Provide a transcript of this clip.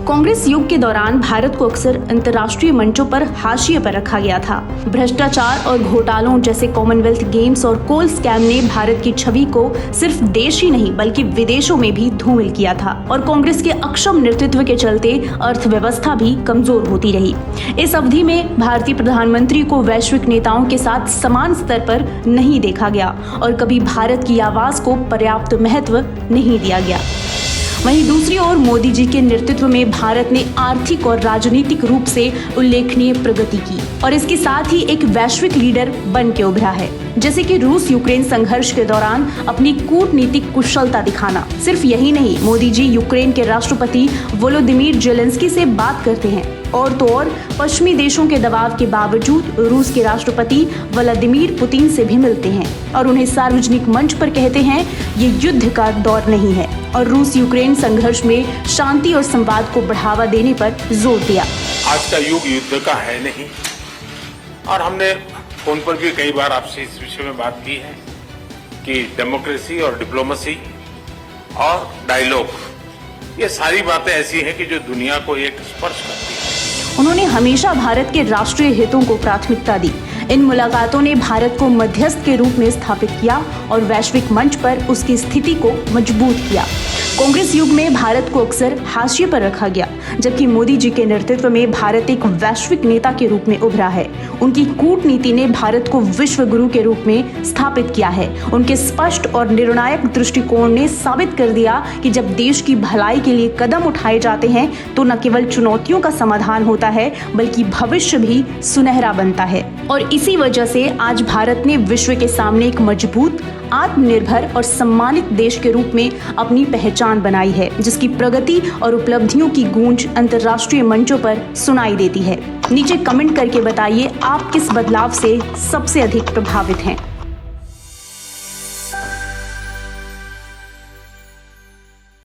कांग्रेस युग के दौरान भारत को अक्सर अंतर्राष्ट्रीय मंचों पर हाशिए पर रखा गया था। भ्रष्टाचार और घोटालों जैसे कॉमनवेल्थ गेम्स और कोल स्कैम ने भारत की छवि को सिर्फ देश ही नहीं बल्कि विदेशों में भी धूमिल किया था और कांग्रेस के अक्षम नेतृत्व के चलते अर्थव्यवस्था भी कमजोर होती रही। इस अवधि में भारतीय प्रधानमंत्री को वैश्विक नेताओं के साथ समान स्तर पर नहीं देखा गया और कभी भारत की आवाज को पर्याप्त महत्व नहीं दिया गया। वहीं दूसरी ओर मोदी जी के नेतृत्व में भारत ने आर्थिक और राजनीतिक रूप से उल्लेखनीय प्रगति की और इसके साथ ही एक वैश्विक लीडर बन के उभरा है। जैसे कि रूस यूक्रेन संघर्ष के दौरान अपनी कूटनीतिक कुशलता दिखाना। सिर्फ यही नहीं, मोदी जी यूक्रेन के राष्ट्रपति वोलोदिमीर जेलेंस्की से बात करते हैं और तो और पश्चिमी देशों के दबाव के बावजूद रूस के राष्ट्रपति व्लादिमीर पुतिन से भी मिलते हैं और उन्हें सार्वजनिक मंच पर कहते हैं ये युद्ध का दौर नहीं है और रूस यूक्रेन संघर्ष में शांति और संवाद को बढ़ावा देने पर जोर दिया। आज का युग युद्ध का है नहीं और हमने फोन पर भी कई बार आपसे इस विषय में बात की है कि डेमोक्रेसी और डिप्लोमेसी और डायलॉग ये सारी बातें ऐसी हैं कि जो दुनिया को एक स्पर्श करती है। उन्होंने हमेशा भारत के राष्ट्रीय हितों को प्राथमिकता दी। इन मुलाकातों ने भारत को मध्यस्थ के रूप में स्थापित किया और वैश्विक मंच पर उसकी स्थिति को मजबूत किया। कांग्रेस युग में भारत को अक्सर हाशिए पर रखा गया, जबकि मोदी जी के नेतृत्व में भारत एक वैश्विक नेता के रूप में उभरा है। उनकी कूटनीति ने भारत को विश्व गुरु के रूप में स्थापित किया है। उनके स्पष्ट और निर्णायक दृष्टिकोण ने साबित कर दिया कि जब देश की भलाई के लिए कदम उठाए जाते हैं तो न केवल चुनौतियों का समाधान होता है बल्कि भविष्य भी सुनहरा बनता है। और इसी वजह से आज भारत ने विश्व के सामने एक मजबूत, आत्मनिर्भर और सम्मानित देश के रूप में अपनी पहचान बनाई है, जिसकी प्रगति और उपलब्धियों की गूंज अंतर्राष्ट्रीय मंचों पर सुनाई देती है। नीचे कमेंट करके बताइए आप किस बदलाव से सबसे अधिक प्रभावित हैं।